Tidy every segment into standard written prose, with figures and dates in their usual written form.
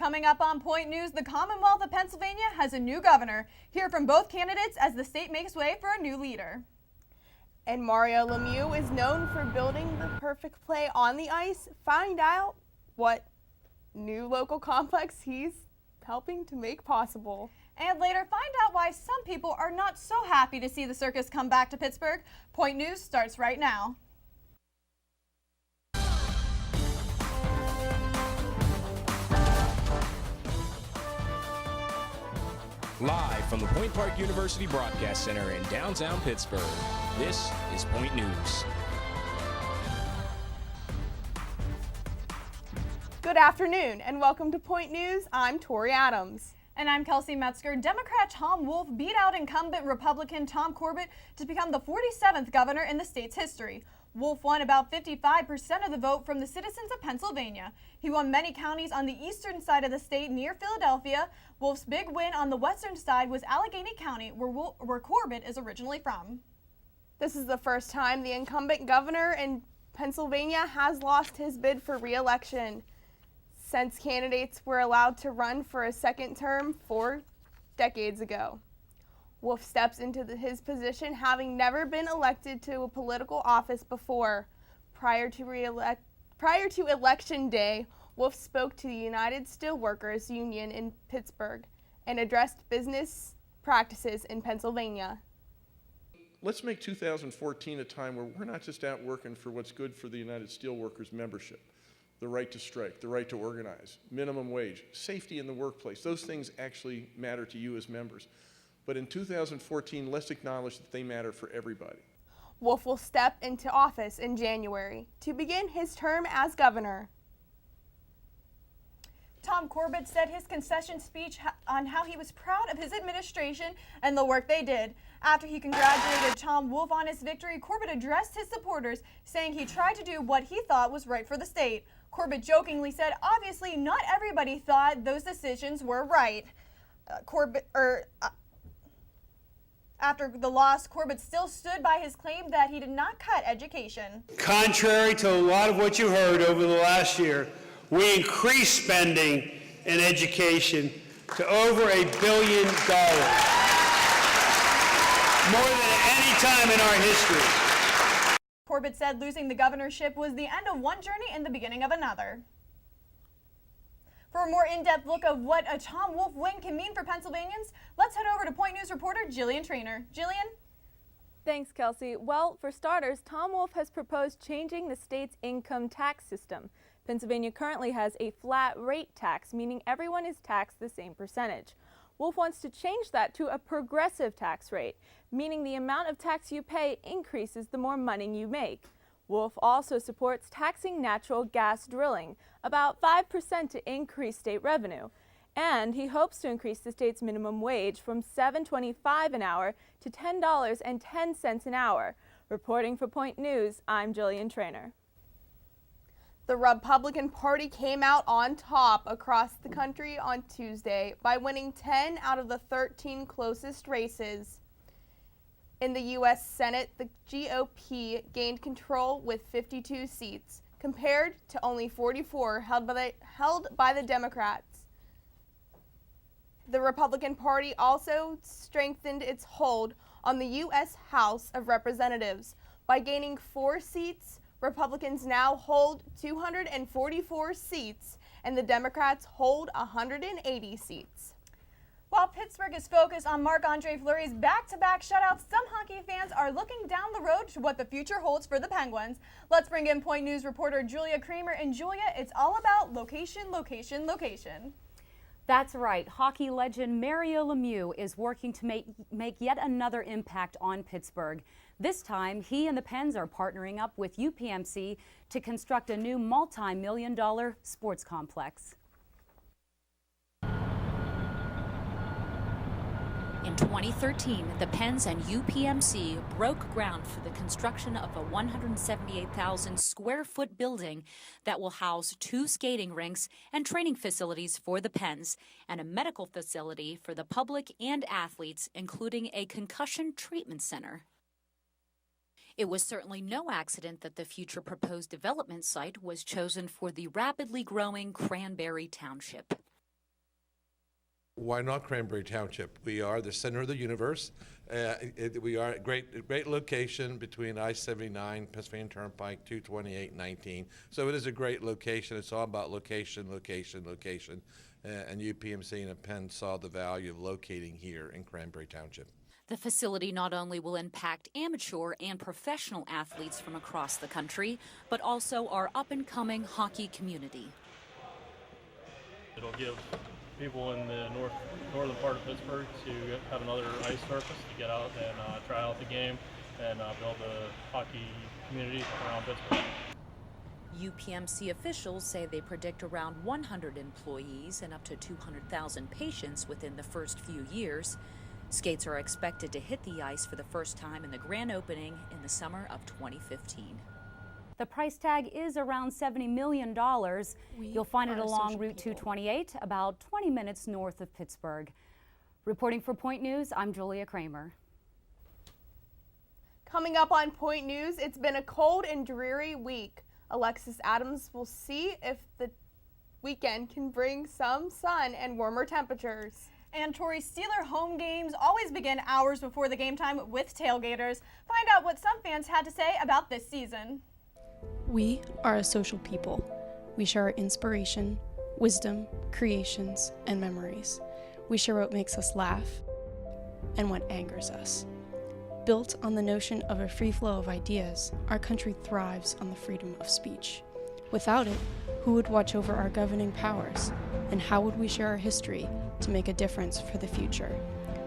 Coming up on Point News, the Commonwealth of Pennsylvania has a new governor. Hear from both candidates as the state makes way for a new leader. And Mario Lemieux is known for building the perfect play on the ice. Find out what new local complex he's helping to make possible. And later, find out why some people are not so happy to see the circus come back to Pittsburgh. Point News starts right now. Live from the Point Park University Broadcast Center in downtown Pittsburgh, this is Point News. Good afternoon and welcome to Point News. I'm Tori Adams. And I'm Kelsey Metzger. Democrat Tom Wolf beat out incumbent Republican Tom Corbett to become the 47th governor in the state's history. Wolf won about 55% of the vote from the citizens of Pennsylvania. He won many counties on the eastern side of the state near Philadelphia. Wolf's big win on the western side was Allegheny County, where Corbett is originally from. This is the first time the incumbent governor in Pennsylvania has lost his bid for re-election since candidates were allowed to run for a second term 4 decades ago. Wolf steps into his position having never been elected to a political office before. Prior to election day, Wolf spoke to the United Steelworkers Union in Pittsburgh and addressed business practices in Pennsylvania. Let's make 2014 a time where we're not just out working for what's good for the United Steelworkers membership. The right to strike, the right to organize, minimum wage, safety in the workplace. Those things actually matter to you as members. But in 2014, let's acknowledge that they matter for everybody. Wolf will step into office in January to begin his term as governor. Tom Corbett said his concession speech on how he was proud of his administration and the work they did. After he congratulated Tom Wolf on his victory, Corbett addressed his supporters, saying he tried to do what he thought was right for the state. Corbett jokingly said, obviously not everybody thought those decisions were right. After the loss, Corbett still stood by his claim that he did not cut education. Contrary to a lot of what you heard over the last year, we increased spending in education to over $1 billion, more than any time in our history. Corbett said losing the governorship was the end of one journey and the beginning of another. For a more in-depth look of what a Tom Wolf win can mean for Pennsylvanians, let's head over to Point News reporter Jillian Trainer. Jillian? Thanks, Kelsey. Well, for starters, Tom Wolf has proposed changing the state's income tax system. Pennsylvania currently has a flat rate tax, meaning everyone is taxed the same percentage. Wolf wants to change that to a progressive tax rate, meaning the amount of tax you pay increases the more money you make. Wolf also supports taxing natural gas drilling, about 5% to increase state revenue. And he hopes to increase the state's minimum wage from $7.25 an hour to $10.10 an hour. Reporting for Point News, I'm Jillian Trainer. The Republican Party came out on top across the country on Tuesday by winning 10 out of the 13 closest races. In the U.S. Senate, the GOP gained control with 52 seats, compared to only 44 held by the Democrats. The Republican Party also strengthened its hold on the U.S. House of Representatives. By gaining 4 seats, Republicans now hold 244 seats, and the Democrats hold 180 seats. While Pittsburgh is focused on Marc-Andre Fleury's back-to-back shutouts, some hockey fans are looking down the road to what the future holds for the Penguins. Let's bring in Point News reporter Julia Kramer. And Julia, it's all about location, location, location. That's right. Hockey legend Mario Lemieux is working to make yet another impact on Pittsburgh. This time, he and the Pens are partnering up with UPMC to construct a new multi-million-dollar sports complex. In 2013, the Pens and UPMC broke ground for the construction of a 178,000 square foot building that will house 2 skating rinks and training facilities for the Pens and a medical facility for the public and athletes, including a concussion treatment center. It was certainly no accident that the future proposed development site was chosen for the rapidly growing Cranberry Township. Why not Cranberry Township? We are the center of the universe. We are a great location between I-79, Pennsylvania Turnpike, 228, 19. So it is a great location. It's all about location, location, location. And UPMC and Penn saw the value of locating here in Cranberry Township. The facility not only will impact amateur and professional athletes from across the country, but also our up-and-coming hockey community. It'll give people in the northern part of Pittsburgh to have another ice surface to get out and try out the game and build a hockey community around Pittsburgh. UPMC officials say they predict around 100 employees and up to 200,000 patients within the first few years. Skates are expected to hit the ice for the first time in the grand opening in the summer of 2015. The price tag is around $70 million. You'll find it along Route 228, about 20 minutes north of Pittsburgh. Reporting for Point News, I'm Julia Kramer. Coming up on Point News, it's been a cold and dreary week. Alexis Adams will see if the weekend can bring some sun and warmer temperatures. And Tori, Steeler home games always begin hours before the game time with tailgaters. Find out what some fans had to say about this season. We are a social people. We share our inspiration, wisdom, creations, and memories. We share what makes us laugh and what angers us. Built on the notion of a free flow of ideas, our country thrives on the freedom of speech. Without it, who would watch over our governing powers? And how would we share our history to make a difference for the future?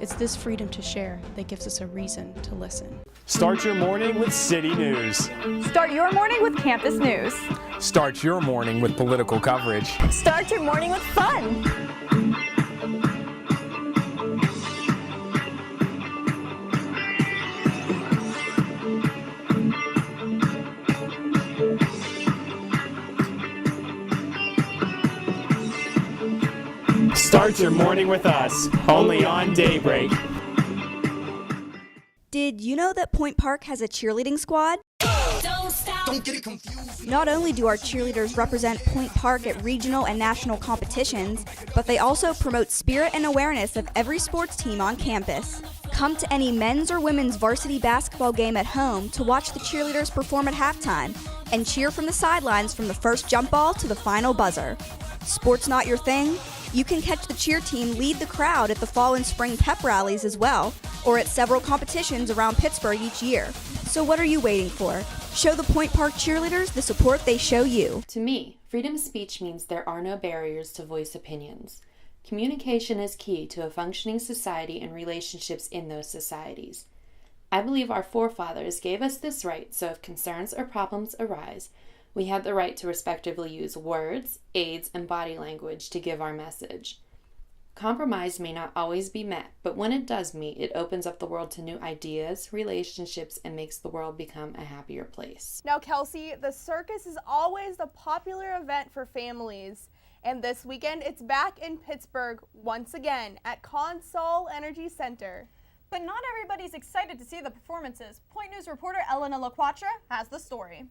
It's this freedom to share that gives us a reason to listen. Start your morning with City News. Start your morning with campus news. Start your morning with political coverage. Start your morning with fun. Start your morning with us, only on Daybreak. Did you know that Point Park has a cheerleading squad? Don't stop. Don't get it confused. Not only do our cheerleaders represent Point Park at regional and national competitions, but they also promote spirit and awareness of every sports team on campus. Come to any men's or women's varsity basketball game at home to watch the cheerleaders perform at halftime and cheer from the sidelines from the first jump ball to the final buzzer. Sports not your thing? You can catch the cheer team lead the crowd at the fall and spring pep rallies as well, or at several competitions around Pittsburgh each year. So what are you waiting for? Show the Point Park cheerleaders the support they show you. To me, freedom of speech means there are no barriers to voice opinions. Communication is key to a functioning society and relationships in those societies. I believe our forefathers gave us this right, so if concerns or problems arise, we have the right to respectively use words, aids, and body language to give our message. Compromise may not always be met, but when it does meet, it opens up the world to new ideas, relationships, and makes the world become a happier place. Now, Kelsey, the circus is always a popular event for families. And this weekend, it's back in Pittsburgh once again at Consol Energy Center. But not everybody's excited to see the performances. Point News reporter Elena LaQuatra has the story.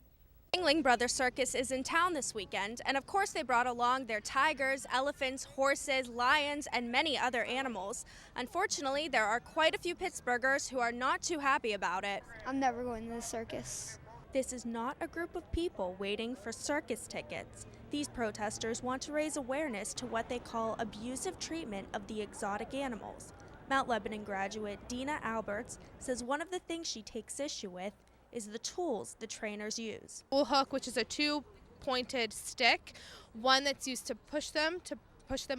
Ringling Brothers Circus is in town this weekend, and of course they brought along their tigers, elephants, horses, lions, and many other animals. Unfortunately, there are quite a few Pittsburghers who are not too happy about it. I'm never going to the circus. This is not a group of people waiting for circus tickets. These protesters want to raise awareness to what they call abusive treatment of the exotic animals. Mount Lebanon graduate Dina Alberts says one of the things she takes issue with is the tools the trainers use. Bull hook, which is a two-pointed stick, one that's used to push them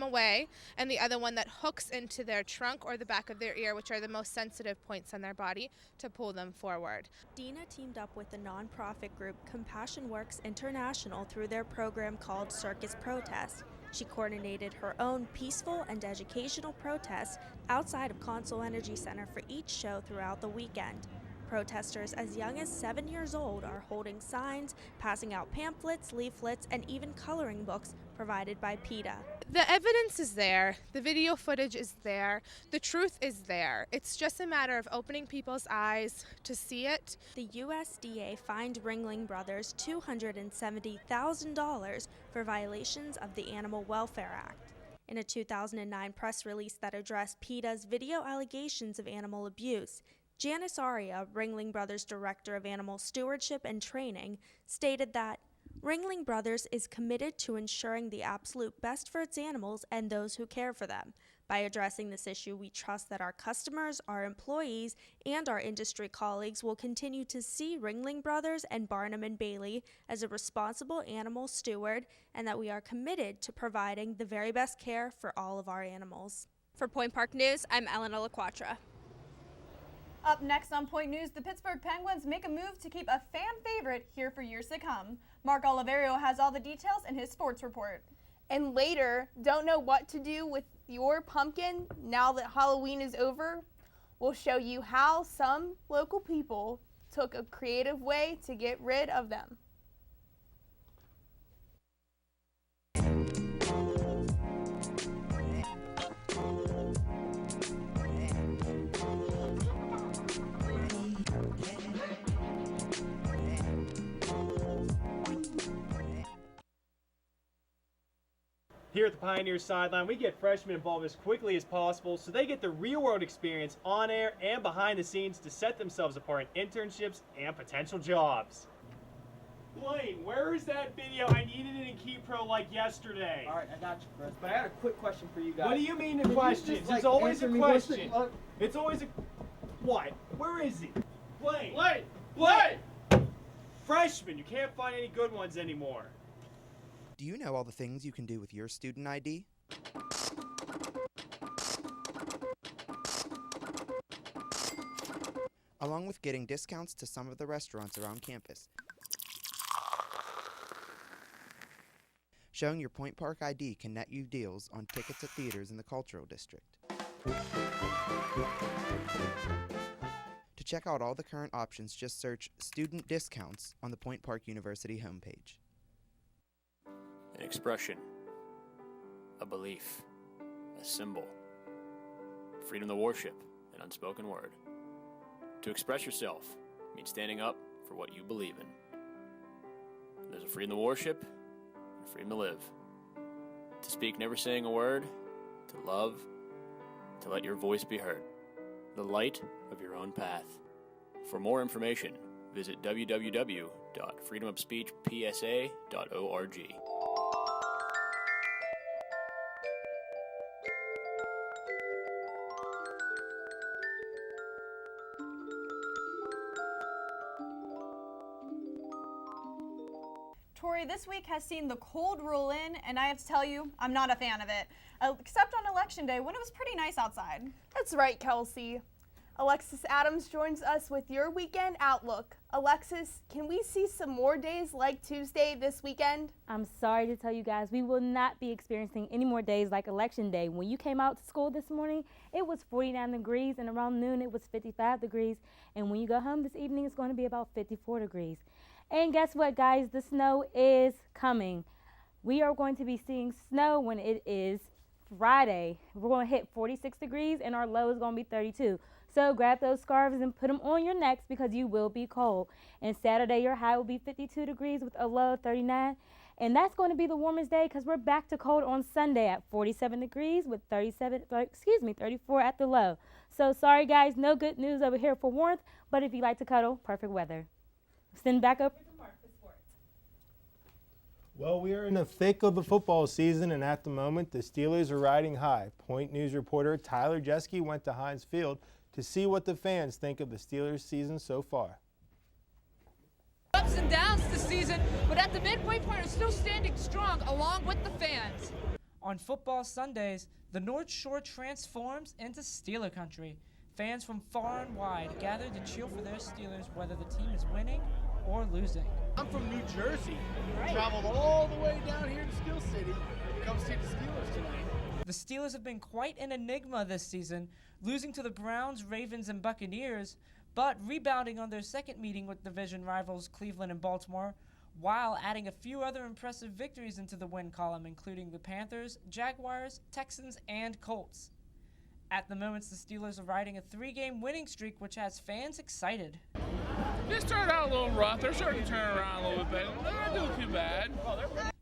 away, and the other one that hooks into their trunk or the back of their ear, which are the most sensitive points on their body, to pull them forward. Dina teamed up with the nonprofit group Compassion Works International through their program called Circus Protest. She coordinated her own peaceful and educational protests outside of Consol Energy Center for each show throughout the weekend. Protesters as young as 7 years old are holding signs, passing out pamphlets, leaflets, and even coloring books provided by PETA. The evidence is there, the video footage is there, the truth is there. It's just a matter of opening people's eyes to see it. The USDA fined Ringling Brothers $270,000 for violations of the Animal Welfare Act. In a 2009 press release that addressed PETA's video allegations of animal abuse, Janice Aria, Ringling Brothers Director of Animal Stewardship and Training, stated that Ringling Brothers is committed to ensuring the absolute best for its animals and those who care for them. By addressing this issue, we trust that our customers, our employees, and our industry colleagues will continue to see Ringling Brothers and Barnum & Bailey as a responsible animal steward, and that we are committed to providing the very best care for all of our animals. For Point Park News, I'm Elena LaQuatra. Up next on Point News, the Pittsburgh Penguins make a move to keep a fan favorite here for years to come. Mark Oliverio has all the details in his sports report. And later, don't know what to do with your pumpkin now that Halloween is over? We'll show you how some local people took a creative way to get rid of them. Here at the Pioneers sideline, we get freshmen involved as quickly as possible so they get the real-world experience on air and behind the scenes to set themselves apart in internships and potential jobs. Blaine, where is that video? I needed it in KeyPro like yesterday. All right, I got you, Chris. But I had a quick question for you guys. What do you mean the questions? It's always a question. It's always a... What? Where is he? Blaine! Blaine! Blaine! Freshman, you can't find any good ones anymore. Do you know all the things you can do with your student ID? Along with getting discounts to some of the restaurants around campus. Showing your Point Park ID can net you deals on tickets at theaters in the Cultural District. To check out all the current options, just search Student Discounts on the Point Park University homepage. An expression, a belief, a symbol, freedom to worship, an unspoken word. To express yourself means standing up for what you believe in. There's a freedom to worship and a freedom to live. To speak never saying a word, to love, to let your voice be heard. The light of your own path. For more information, visit www.freedomofspeechpsa.org. Tori, this week has seen the cold roll in, and I have to tell you, I'm not a fan of it. Except on Election Day, when it was pretty nice outside. That's right, Kelsey. Alexis Adams joins us with your weekend outlook. Alexis, can we see some more days like Tuesday this weekend? I'm sorry to tell you guys, we will not be experiencing any more days like Election Day. When you came out to school this morning, it was 49 degrees, and around noon it was 55 degrees. And when you go home this evening, it's going to be about 54 degrees. And guess what, guys? The snow is coming. We are going to be seeing snow when it is Friday. We're going to hit 46 degrees, and our low is going to be 32. So grab those scarves and put them on your necks because you will be cold. And Saturday, your high will be 52 degrees with a low of 39. And that's going to be the warmest day because we're back to cold on Sunday at 47 degrees with 34 at the low. So sorry, guys, no good news over here for warmth, but if you like to cuddle, perfect weather. Send back up. Well, we are in the thick of the football season, and at the moment, the Steelers are riding high. Point News reporter Tyler Jeske went to Heinz Field to see what the fans think of the Steelers' season so far. Ups and downs this season, but at the midway point, it's still standing strong along with the fans. On football Sundays, the North Shore transforms into Steeler country. Fans from far and wide gather to cheer for their Steelers whether the team is winning or losing. I'm from New Jersey. Traveled all the way down here to Steel City to come see the Steelers tonight. The Steelers have been quite an enigma this season, losing to the Browns, Ravens, and Buccaneers, but rebounding on their second meeting with division rivals Cleveland and Baltimore, while adding a few other impressive victories into the win column, including the Panthers, Jaguars, Texans, and Colts. At the moment, the Steelers are riding a 3-game winning streak, which has fans excited. They started out a little rough. They're starting to turn around a little bit. They're not doing too bad.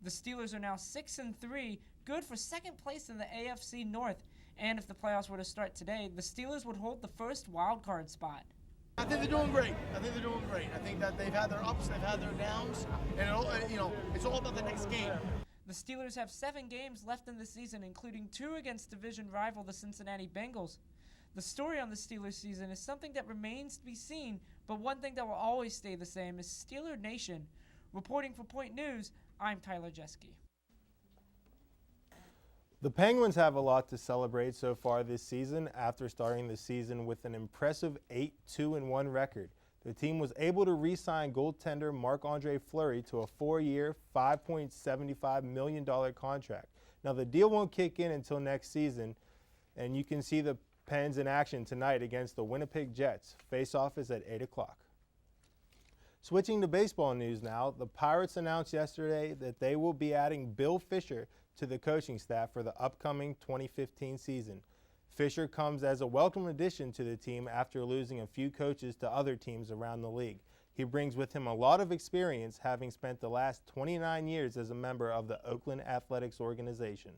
The Steelers are now 6-3, good for second place in the AFC North. And if the playoffs were to start today, the Steelers would hold the first wild card spot. I think they're doing great. I think that they've had their ups, they've had their downs, and it's all about the next game. The Steelers have 7 games left in the season, including 2 against division rival the Cincinnati Bengals. The story on the Steelers season is something that remains to be seen, but one thing that will always stay the same is Steeler Nation. Reporting for Point News, I'm Tyler Jeske. The Penguins have a lot to celebrate so far this season after starting the season with an impressive 8-2-1 record. The team was able to re-sign goaltender Marc-Andre Fleury to a 4-year, $5.75 million contract. Now, the deal won't kick in until next season, and you can see the Pens in action tonight against the Winnipeg Jets. Face-off is at 8 o'clock. Switching to baseball news now, the Pirates announced yesterday that they will be adding Bill Fisher to the coaching staff for the upcoming 2015 season. Fisher comes as a welcome addition to the team after losing a few coaches to other teams around the league. He brings with him a lot of experience, having spent the last 29 years as a member of the Oakland Athletics organization.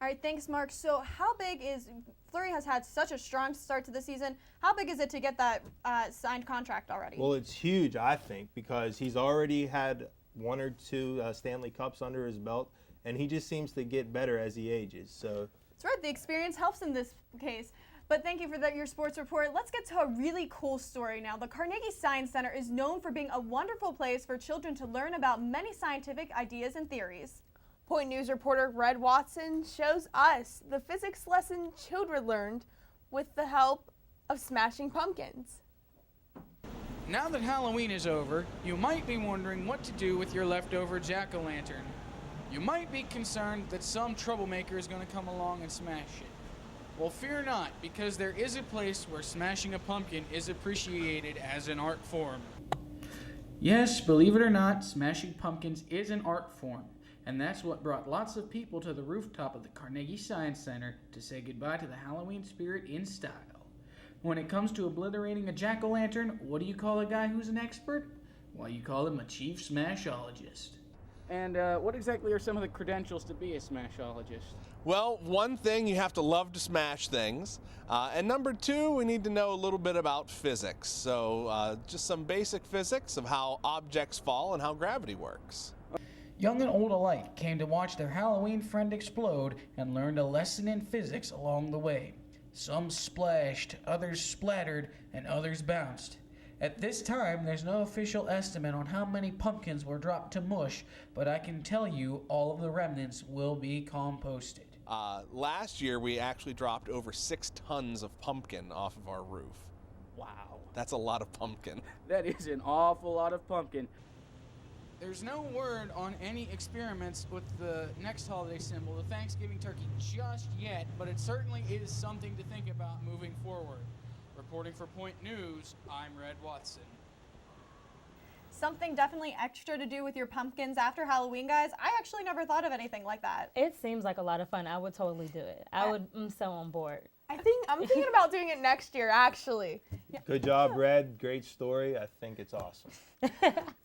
All right, thanks, Mark. So how big is Fleury has had such a strong start to the season? How big is it to get that signed contract already? Well, it's huge, I think, because he's already had 1 or 2 Stanley Cups under his belt, and he just seems to get better as he ages. So that's right. The experience helps in this case. But thank you for your sports report. Let's get to a really cool story now. The Carnegie Science Center is known for being a wonderful place for children to learn about many scientific ideas and theories. Point News reporter Red Watson shows us the physics lesson children learned with the help of Smashing Pumpkins. Now that Halloween is over, you might be wondering what to do with your leftover jack-o'-lantern. You might be concerned that some troublemaker is going to come along and smash it. Well, fear not, because there is a place where smashing a pumpkin is appreciated as an art form. Yes, believe it or not, smashing pumpkins is an art form. And that's what brought lots of people to the rooftop of the Carnegie Science Center to say goodbye to the Halloween spirit in style. When it comes to obliterating a jack-o'-lantern, what do you call a guy who's an expert? Why, you call him a chief smashologist. And what exactly are some of the credentials to be a smashologist? Well, one thing, you have to love to smash things. And number 2, we need to know a little bit about physics. So just some basic physics of how objects fall and how gravity works. Young and old alike came to watch their Halloween friend explode and learned a lesson in physics along the way. Some splashed, others splattered, and others bounced. At this time, there's no official estimate on how many pumpkins were dropped to mush, but I can tell you all of the remnants will be composted. Last year, we actually dropped over 6 tons of pumpkin off of our roof. Wow. That's a lot of pumpkin. That is an awful lot of pumpkin. There's no word on any experiments with the next holiday symbol, the Thanksgiving turkey, just yet, but it certainly is something to think about moving forward. Reporting for Point News, I'm Red Watson. Something definitely extra to do with your pumpkins after Halloween, guys. I actually never thought of anything like that. It seems like a lot of fun. I would totally do it. I'm so on board. I'm thinking about doing it next year, actually. Good job, Red. Great story. I think it's awesome.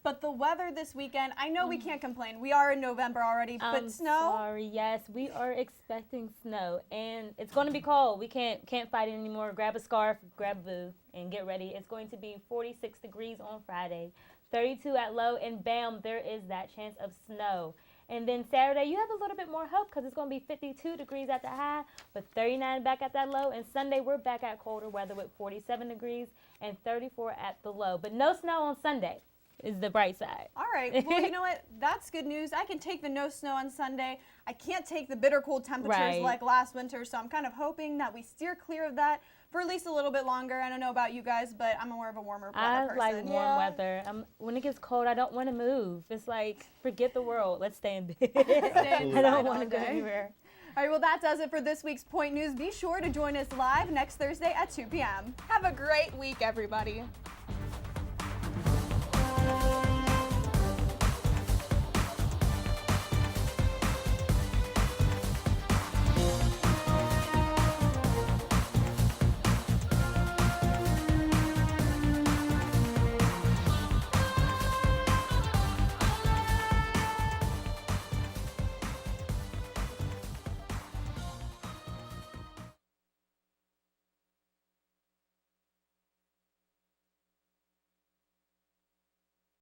But the weather this weekend, I know we can't complain. We are in November already, but snow? Sorry, yes, we are expecting snow, and it's going to be cold. We can't fight it anymore. Grab a scarf, grab a boo, and get ready. It's going to be 46 degrees on Friday, 32 at low, and bam, there is that chance of snow. And then Saturday, you have a little bit more hope because it's going to be 52 degrees at the high, but 39 back at that low. And Sunday, we're back at colder weather with 47 degrees and 34 at the low. But no snow on Sunday is the bright side. All right. Well, you know what? That's good news. I can take the no snow on Sunday. I can't take the bitter cold temperatures like last winter, so I'm kind of hoping that we steer clear of that for at least a little bit longer. I don't know about you guys, but I'm more of a warmer weather person. I like warm weather. When it gets cold, I don't want to move. It's like, forget the world. Let's stay in bed. I don't want to go anywhere. All right, well, that does it for this week's Point News. Be sure to join us live next Thursday at 2 p.m. Have a great week, everybody.